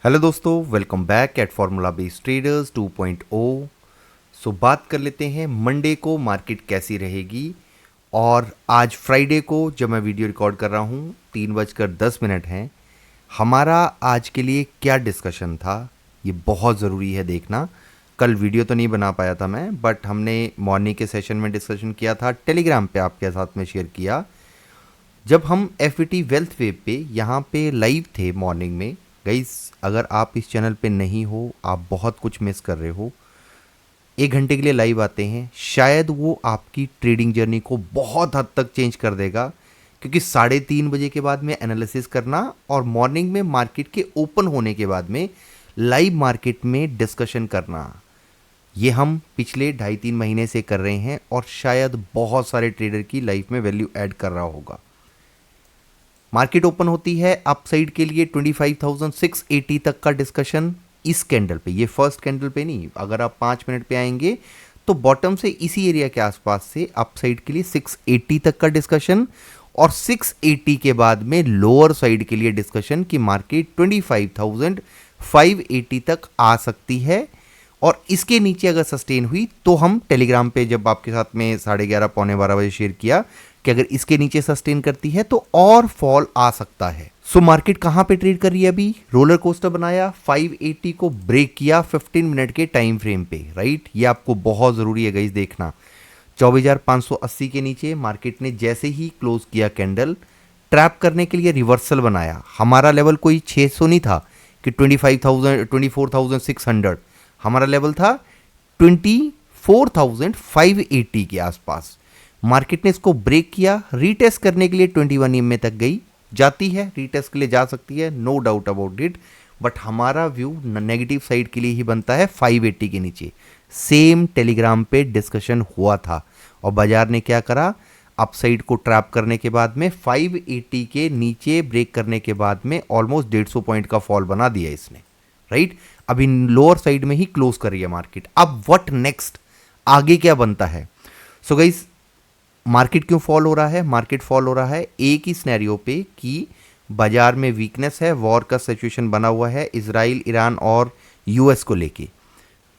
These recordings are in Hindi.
हेलो दोस्तों, welcome back at formula based traders 2.0। सो बात कर लेते हैं मंडे को मार्केट कैसी रहेगी। और आज फ्राइडे को जब मैं वीडियो रिकॉर्ड कर रहा हूँ 3:10 हैं। हमारा आज के लिए क्या डिस्कशन था ये बहुत ज़रूरी है देखना। कल वीडियो तो नहीं बना पाया था मैं, बट हमने मॉर्निंग के सेशन में डिस्कशन किया था, टेलीग्राम पे आपके साथ में शेयर किया। जब हम एफईटी वेल्थ वेब पे यहाँ पे लाइव थे मॉर्निंग में। गाइस, अगर आप इस चैनल पे नहीं हो आप बहुत कुछ मिस कर रहे हो। 1 घंटे के लिए लाइव आते हैं, शायद वो आपकी ट्रेडिंग जर्नी को बहुत हद तक चेंज कर देगा। क्योंकि 3:30 बजे के बाद में एनालिसिस करना और मॉर्निंग में मार्केट के ओपन होने के बाद में लाइव मार्केट में डिस्कशन करना, ये हम पिछले 2.5-3 महीने से कर रहे हैं और शायद बहुत सारे ट्रेडर की लाइफ में वैल्यू ऐड कर रहा होगा। मार्केट ओपन होती है अपसाइड के लिए 25,680 तक का डिस्कशन इस कैंडल पे, ये फर्स्ट कैंडल पे नहीं। अगर आप 5 मिनट पे आएंगे तो बॉटम से इसी एरिया के आसपास से अपसाइड के लिए 680 तक का डिस्कशन और 680 के बाद में लोअर साइड के लिए डिस्कशन कि मार्केट 25,580 तक आ सकती है। और इसके नीचे अगर सस्टेन हुई तो हम टेलीग्राम पे जब आपके साथ में 11:30 पौने 12 बजे शेयर किया कि अगर इसके नीचे सस्टेन करती है तो और फॉल आ सकता है। सो मार्केट कहां पे ट्रेड कर रही है अभी? रोलर कोस्टर बनाया, 580 को ब्रेक किया 15 मिनट के टाइम फ्रेम पे, राइट। ये आपको बहुत जरूरी है गाइस देखना। 24,580 के नीचे मार्केट ने जैसे ही क्लोज किया कैंडल, ट्रैप करने के लिए रिवर्सल बनाया। हमारा लेवल कोई 600 नहीं था कि 24,600, हमारा लेवल था 24,580 के आसपास। मार्केट ने इसको ब्रेक किया, रीटेस्ट करने के लिए 21 EMA तक गई, जाती है, रीटेस्ट के लिए जा सकती है, no doubt about it. But हमारा व्यू नेगेटिव साइड के लिए ही बनता है 580 के नीचे। सेम टेलीग्राम पे डिस्कशन हुआ था और बाजार ने क्या करा, अपसाइड को ट्रैप करने के बाद में 580 के नीचे ब्रेक करने के बाद में ऑलमोस्ट 150 पॉइंट का फॉल बना दिया इसने, राइट। अभी लोअर साइड में ही क्लोज कर रही है मार्केट। अब व्हाट नेक्स्ट, आगे क्या बनता है? सो गाइस, मार्केट क्यों फॉल हो रहा है? मार्केट फॉल हो रहा है एक ही सिनेरियो पे कि बाजार में वीकनेस है, वॉर का सिचुएशन बना हुआ है इजराइल, ईरान और यूएस को लेके,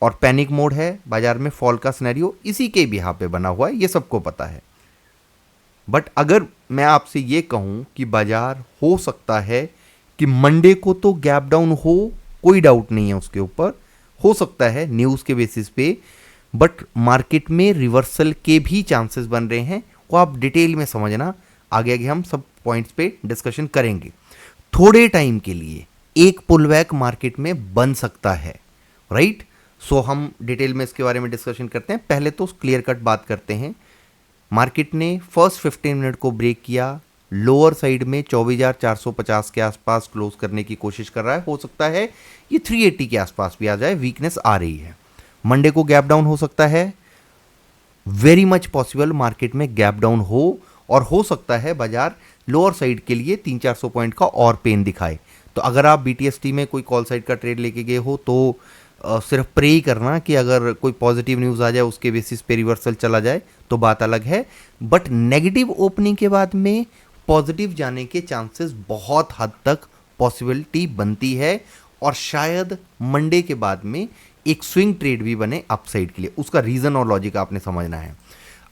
और पैनिक मोड है बाजार में। फॉल का सिनेरियो इसी के भी यहाँ पे बना हुआ है, ये सबको पता है। बट अगर मैं आपसे ये कहूँ कि बाजार हो सकता है कि मंडे को तो गैप डाउन हो, कोई डाउट नहीं है उसके ऊपर, हो सकता है न्यूज़ के बेसिस पे, बट मार्केट में रिवर्सल के भी चांसेस बन रहे हैं। वो आप डिटेल में समझना, आगे आगे हम सब पॉइंट्स पे डिस्कशन करेंगे। थोड़े टाइम के लिए एक पुलबैक मार्केट में बन सकता है, राइट। सो हम डिटेल में इसके बारे में डिस्कशन करते हैं। पहले तो क्लियर कट बात करते हैं। मार्केट ने फर्स्ट 15 मिनट को ब्रेक किया, लोअर साइड में 24,450 के आसपास क्लोज करने की कोशिश कर रहा है। हो सकता है ये 380 के आसपास भी आ जाए, वीकनेस आ रही है। मंडे को गैप डाउन हो सकता है, वेरी मच पॉसिबल मार्केट में गैप डाउन हो, और हो सकता है बाजार लोअर साइड के लिए 300-400 पॉइंट का और पेन दिखाए। तो अगर आप BTST में कोई कॉल साइड का ट्रेड लेके गए हो तो सिर्फ प्रे ही करना कि अगर कोई पॉजिटिव न्यूज़ आ जाए उसके बेसिस पे रिवर्सल चला जाए तो बात अलग है। बट नेगेटिव ओपनिंग के बाद में पॉजिटिव जाने के चांसेस बहुत हद तक पॉसिबिलिटी बनती है, और शायद मंडे के बाद में एक स्विंग ट्रेड भी बने अपसाइड के लिए। उसका रीज़न और लॉजिक आपने समझना है।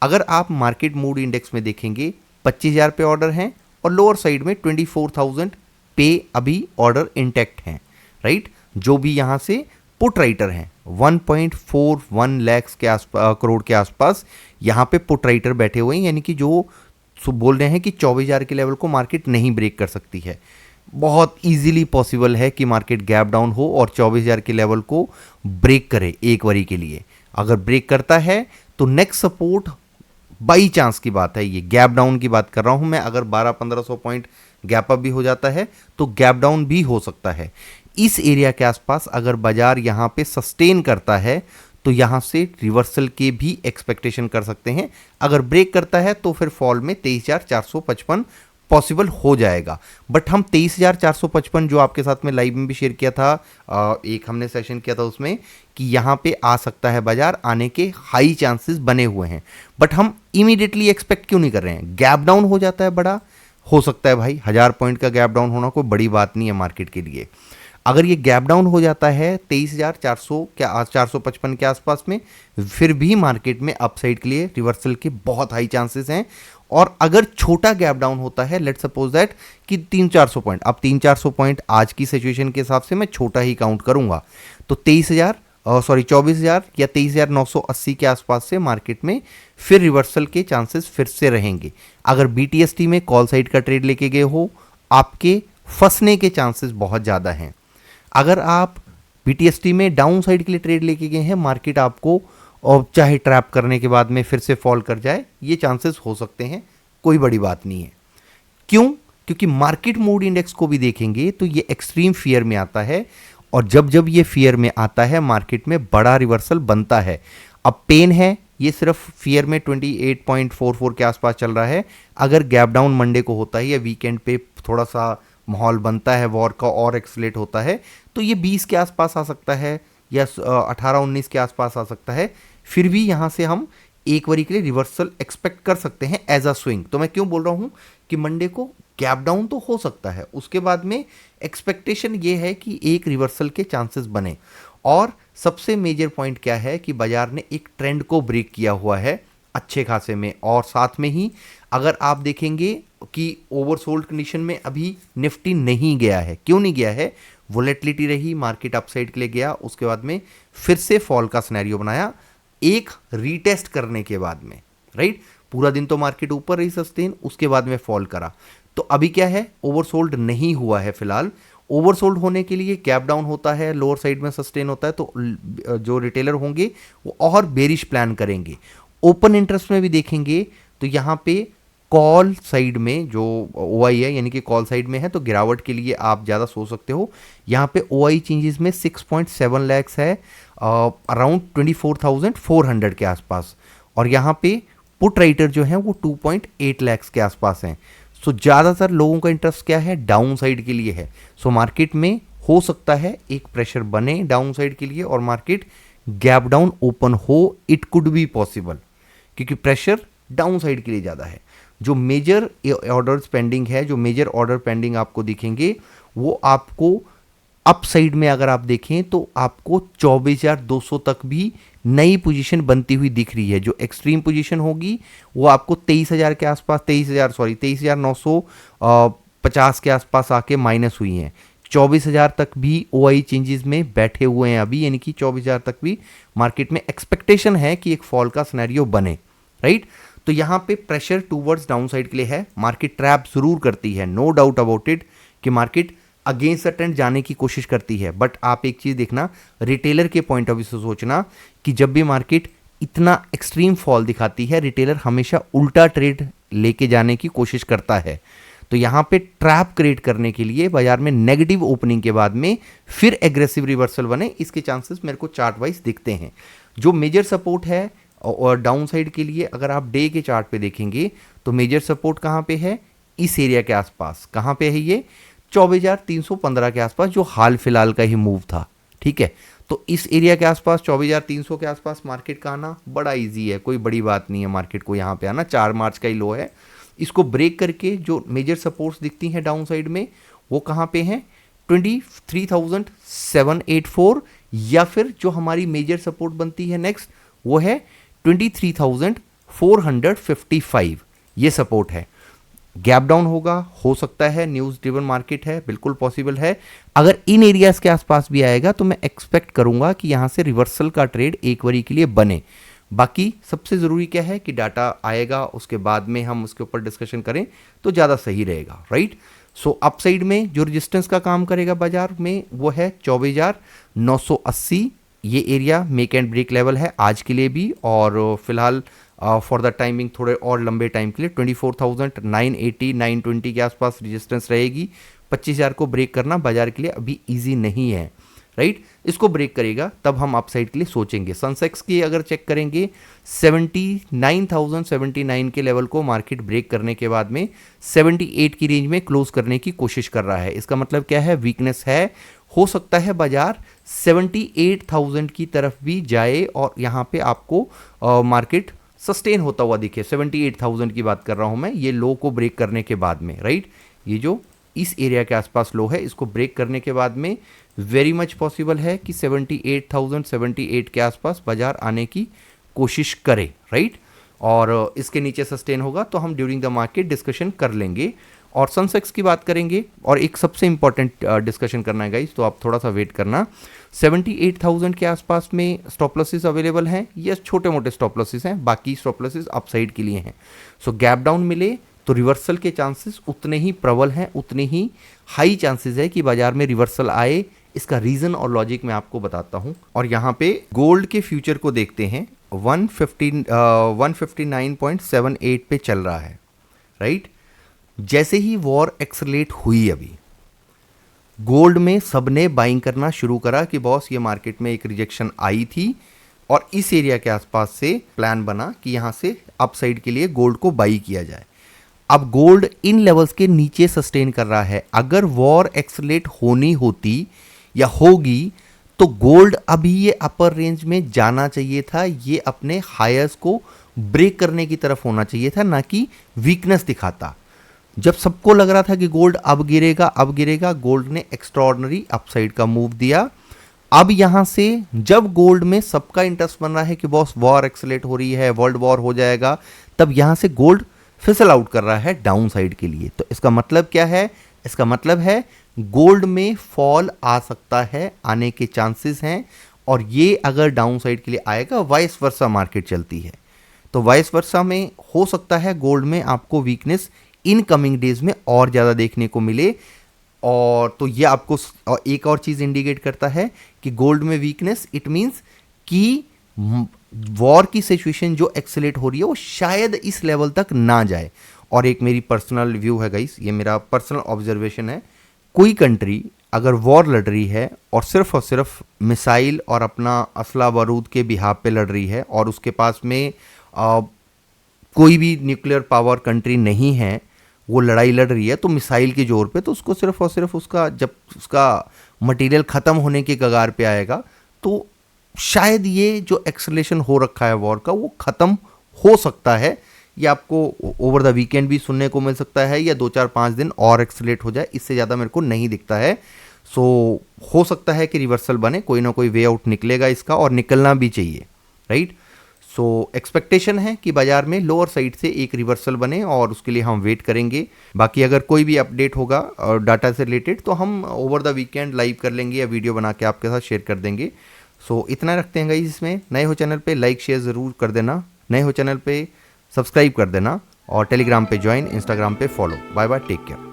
अगर आप मार्केट मूड इंडेक्स में देखेंगे 25,000 पे ऑर्डर हैं और लोअर साइड में 24,000 पे अभी ऑर्डर इंटैक्ट हैं, राइट। जो भी यहाँ से पुट राइटर हैं 1.41 लाख के आसपास, करोड़ के आसपास यहाँ पे पुट राइटर बैठे हुए हैं, यानी कि जो बोल रहे हैं कि 24,000 के लेवल को मार्केट नहीं ब्रेक कर सकती है। बहुत इजीली पॉसिबल है कि मार्केट गैप डाउन हो और 24,000 के लेवल को ब्रेक करे एक बारी के लिए। अगर ब्रेक करता है तो नेक्स्ट सपोर्ट बाई चांस की बात है, ये गैप डाउन की बात कर रहा हूं मैं। अगर 1200-1500 पॉइंट गैप अप भी हो जाता है तो गैप डाउन भी हो सकता है। इस एरिया के आसपास अगर बाजार यहां पे सस्टेन करता है तो यहां से रिवर्सल के भी एक्सपेक्टेशन कर सकते हैं। अगर ब्रेक करता है तो फिर फॉल में 23,455 पॉसिबल हो जाएगा। बट हम 23,455 जो आपके साथ में लाइव में भी शेयर किया था, एक हमने सेशन किया था उसमें, कि यहाँ पे आ सकता है बाजार, आने के हाई चांसेस बने हुए हैं। बट हम इमीडिएटली एक्सपेक्ट क्यों नहीं कर रहे हैं? गैप डाउन हो जाता है बड़ा, हो सकता है भाई 1000 पॉइंट का गैप डाउन होना कोई बड़ी बात नहीं है मार्केट के लिए। अगर ये गैप डाउन हो जाता है 23,400 के 455 के आसपास में, फिर भी मार्केट में अपसाइड के लिए रिवर्सल के बहुत हाई चांसेस हैं। और अगर छोटा गैप डाउन होता है, लेट्स सपोज दैट कि 300-400 पॉइंट, अब 300-400 पॉइंट आज की सिचुएशन के हिसाब से मैं छोटा ही काउंट करूंगा, तो 24,000 या 23,980 के आसपास से मार्केट में फिर रिवर्सल के चांसेस फिर से रहेंगे। अगर BTST में कॉल साइड का ट्रेड लेके गए हो, आपके फंसने के चांसेस बहुत ज़्यादा हैं। अगर आप BTST में डाउन साइड के लिए ट्रेड लेके गए हैं, मार्केट आपको और चाहे ट्रैप करने के बाद में फिर से फॉल कर जाए, ये चांसेस हो सकते हैं, कोई बड़ी बात नहीं है। क्यों? क्योंकि मार्केट मूड इंडेक्स को भी देखेंगे तो ये एक्सट्रीम फियर में आता है, और जब जब ये फियर में आता है मार्केट में बड़ा रिवर्सल बनता है। अब पेन है, ये सिर्फ फियर में 28.44 के आसपास चल रहा है। अगर गैप डाउन मंडे को होता है या वीकेंड पे थोड़ा सा माहौल बनता है वॉर का और एक्सलेट होता है, तो ये 20 के आसपास आ सकता है या 18-19 के आसपास आ सकता है। फिर भी यहाँ से हम एक बारी के लिए रिवर्सल एक्सपेक्ट कर सकते हैं एज अ स्विंग। तो मैं क्यों बोल रहा हूँ कि मंडे को गैप डाउन तो हो सकता है, उसके बाद में एक्सपेक्टेशन ये है कि एक रिवर्सल के चांसेस बने। और सबसे मेजर पॉइंट क्या है कि बाजार ने एक ट्रेंड को ब्रेक किया हुआ है अच्छे खासे में, और साथ में ही अगर आप देखेंगे कि ओवरसोल्ड कंडीशन में अभी निफ्टी नहीं गया है। क्यों नहीं गया है? वोलेटिलिटी रही, मार्केट अपसाइड के लिए गया, उसके बाद में फिर से फॉल का सिनेरियो बनाया एक रीटेस्ट करने के बाद में, राइट। पूरा दिन तो मार्केट ऊपर रही सस्टेन, उसके बाद में फॉल करा। तो अभी क्या है, ओवरसोल्ड नहीं हुआ है फिलहाल। ओवरसोल्ड होने के लिए गैप डाउन होता है, लोअर साइड में सस्टेन होता है, तो जो रिटेलर होंगे वो और बेरिश प्लान करेंगे। ओपन इंटरेस्ट में भी देखेंगे तो यहाँ पे कॉल साइड में जो OI है, यानी कि कॉल साइड में है, तो गिरावट के लिए आप ज़्यादा सोच सकते हो। यहाँ पे OI चेंजेस में 6.7 लैक्स है, अराउंड 24,400 के आसपास, और यहाँ पे पुट राइटर जो है वो 2.8 लैक्स के आसपास हैं। सो ज़्यादातर लोगों का इंटरेस्ट क्या है, डाउन साइड के लिए है। सो मार्केट में हो सकता है एक प्रेशर बने डाउन साइड के लिए और मार्केट गैप डाउन ओपन हो, इट कुड बी पॉसिबल, क्योंकि प्रेशर डाउन साइड के लिए ज़्यादा है। जो मेजर ऑर्डर्स पेंडिंग है, जो मेजर ऑर्डर पेंडिंग आपको दिखेंगे, वो आपको अप साइड में अगर आप देखें तो आपको 24,200 तक भी नई पोजीशन बनती हुई दिख रही है। जो एक्सट्रीम पोजीशन होगी वो आपको 23,000 के आसपास, 23,950 के आसपास आके माइनस हुई हैं। 24,000 तक भी OI चेंजेस में बैठे हुए हैं अभी, यानी कि 24,000 तक भी मार्केट में एक्सपेक्टेशन है कि एक फॉल का सिनेरियो बने, राइट। तो यहाँ पे प्रेशर टूवर्ड्स डाउन साइड के लिए है। मार्केट ट्रैप जरूर करती है, नो डाउट अबाउट इट, कि मार्केट अगेंस्ट द ट्रेंड जाने की कोशिश करती है। बट आप एक चीज़ देखना, रिटेलर के पॉइंट ऑफ व्यू से सोचना कि जब भी मार्केट इतना एक्सट्रीम फॉल दिखाती है, रिटेलर हमेशा उल्टा ट्रेड लेके जाने की कोशिश करता है। तो यहाँ पे ट्रैप क्रिएट करने के लिए बाजार में नेगेटिव ओपनिंग के बाद में फिर एग्रेसिव रिवर्सल बने, इसके चांसेस मेरे को चार्ट वाइज दिखते हैं। जो मेजर सपोर्ट है और डाउन साइड के लिए अगर आप डे के चार्ट पे देखेंगे तो मेजर सपोर्ट कहाँ पे है, इस एरिया के आसपास। कहाँ पे है ये? 24,315 के आसपास, जो हाल फिलहाल का ही मूव था, ठीक है। तो इस एरिया के आसपास 24,300 के आसपास मार्केट का आना बड़ा इजी है, कोई बड़ी बात नहीं है मार्केट को यहाँ पे आना। 4 मार्च का ही लो है। इसको ब्रेक करके जो मेजर सपोर्ट्स दिखती हैं डाउन साइड में, वो कहाँ पे हैं? 23,784, या फिर जो हमारी मेजर सपोर्ट बनती है नेक्स्ट, वो है 23,455। ये सपोर्ट है। गैप डाउन होगा, हो सकता है, न्यूज़ ड्रिवन मार्केट है, बिल्कुल पॉसिबल है। अगर इन एरियाज के आसपास भी आएगा तो मैं एक्सपेक्ट करूंगा कि यहां से रिवर्सल का ट्रेड एक बारी के लिए बने। बाकी सबसे ज़रूरी क्या है कि डाटा आएगा, उसके बाद में हम उसके ऊपर डिस्कशन करें तो ज़्यादा सही रहेगा, राइट। सो अपसाइड में जो रेजिस्टेंस का काम करेगा बाजार में वो है 24,980। ये area make and break level है आज के लिए भी, और फिलहाल फॉर द टाइमिंग थोड़े और लंबे टाइम के लिए 24,980 920 के आसपास रेजिस्टेंस रहेगी। 25,000 को ब्रेक करना बाजार के लिए अभी इजी नहीं है, राइट। इसको ब्रेक करेगा तब हम अपसाइड के लिए सोचेंगे। सनसेक्स की अगर चेक करेंगे 79,079 के लेवल को मार्केट ब्रेक करने के बाद में 78 की रेंज में क्लोज करने की कोशिश कर रहा है। इसका मतलब क्या है? वीकनेस है। हो सकता है बाजार 78,000 की तरफ भी जाए और यहाँ पे आपको मार्केट सस्टेन होता हुआ दिखे। 78,000 की बात कर रहा हूँ मैं, ये लो को ब्रेक करने के बाद में, राइट। ये जो इस एरिया के आसपास लो है, इसको ब्रेक करने के बाद में वेरी मच पॉसिबल है कि 78,078 के आसपास बाजार आने की कोशिश करे, राइट। और इसके नीचे सस्टेन होगा तो हम ड्यूरिंग द मार्केट डिस्कशन कर लेंगे। और सेंसेक्स की बात करेंगे, और एक सबसे इंपॉर्टेंट डिस्कशन करना है गाइस, तो आप थोड़ा सा वेट करना। 78,000 के आसपास में स्टॉप लॉसेस अवेलेबल हैं, ये छोटे मोटे स्टॉप लॉसेस हैं, बाकी स्टॉप लॉसेस अपसाइड के लिए हैं। सो गैप डाउन मिले तो रिवर्सल के चांसेस उतने ही प्रबल हैं, उतने ही हाई चांसेस है कि बाजार में रिवर्सल आए। इसका रीजन और लॉजिक मैं आपको बताता हूं। और यहाँ पे गोल्ड के फ्यूचर को देखते हैं, 159.78 पे चल रहा है, राइट। जैसे ही वॉर एक्सलेट हुई, अभी गोल्ड में सबने बाइंग करना शुरू करा कि बॉस ये मार्केट में एक रिजेक्शन आई थी और इस एरिया के आसपास से प्लान बना कि यहां से अपसाइड के लिए गोल्ड को बाई किया जाए। अब गोल्ड इन लेवल्स के नीचे सस्टेन कर रहा है। अगर वॉर एक्सलेट होनी होती या होगी तो गोल्ड अभी ये अपर रेंज में जाना चाहिए था, ये अपने हायर्स को ब्रेक करने की तरफ होना चाहिए था, ना कि वीकनेस दिखाता। जब सबको लग रहा था कि गोल्ड अब गिरेगा, गोल्ड ने एक्स्ट्राऑर्डिनरी अपसाइड का मूव दिया। अब यहां से जब गोल्ड में सबका इंटरेस्ट बन रहा है कि बॉस वॉर एक्सलेट हो रही है, वर्ल्ड वॉर हो जाएगा, तब यहां से गोल्ड फिसल आउट कर रहा है डाउन साइड के लिए। तो इसका मतलब क्या है? इसका मतलब है गोल्ड में फॉल आ सकता है, आने के चांसेस हैं। और ये अगर डाउन साइड के लिए आएगा, वाइस वर्सा मार्केट चलती है, तो वाइस वर्सा में हो सकता है गोल्ड में आपको वीकनेस इन कमिंग डेज में और ज़्यादा देखने को मिले। और तो ये आपको एक और चीज़ इंडिकेट करता है कि गोल्ड में वीकनेस, इट मीन्स कि वॉर की सिचुएशन जो एक्सेलेट हो रही है वो शायद इस लेवल तक ना जाए। और एक मेरी पर्सनल व्यू है गाइस, ये मेरा पर्सनल ऑब्जर्वेशन है, कोई कंट्री अगर वॉर लड़ रही है और सिर्फ मिसाइल और अपना असला बारूद के बिहाफ पे लड़ रही है और उसके पास में कोई भी न्यूक्लियर पावर कंट्री नहीं है, वो लड़ाई लड़ रही है तो मिसाइल के जोर पे, तो उसको सिर्फ और सिर्फ उसका जब उसका मटेरियल ख़त्म होने के कगार पे आएगा तो शायद ये जो एक्सेलेरेशन हो रखा है वॉर का वो ख़त्म हो सकता है। ये आपको ओवर द वीकेंड भी सुनने को मिल सकता है या 2-4-5 दिन और एक्सेलेरेट हो जाए, इससे ज़्यादा मेरे को नहीं दिखता है। सो हो सकता है कि रिवर्सल बने, कोई ना कोई वे आउट निकलेगा इसका, और निकलना भी चाहिए, राइट। सो एक्सपेक्टेशन है कि बाजार में लोअर साइड से एक रिवर्सल बने और उसके लिए हम वेट करेंगे। बाकी अगर कोई भी अपडेट होगा डाटा से रिलेटेड तो हम ओवर द वीकेंड लाइव कर लेंगे या वीडियो बना के आपके साथ शेयर कर देंगे। सो इतना रखते हैं गाइस इसमें। नए हो चैनल पे लाइक शेयर ज़रूर कर देना, नए हो चैनल पे सब्सक्राइब कर देना, और टेलीग्राम पे ज्वाइन, इंस्टाग्राम पे follow. Bye bye, take care.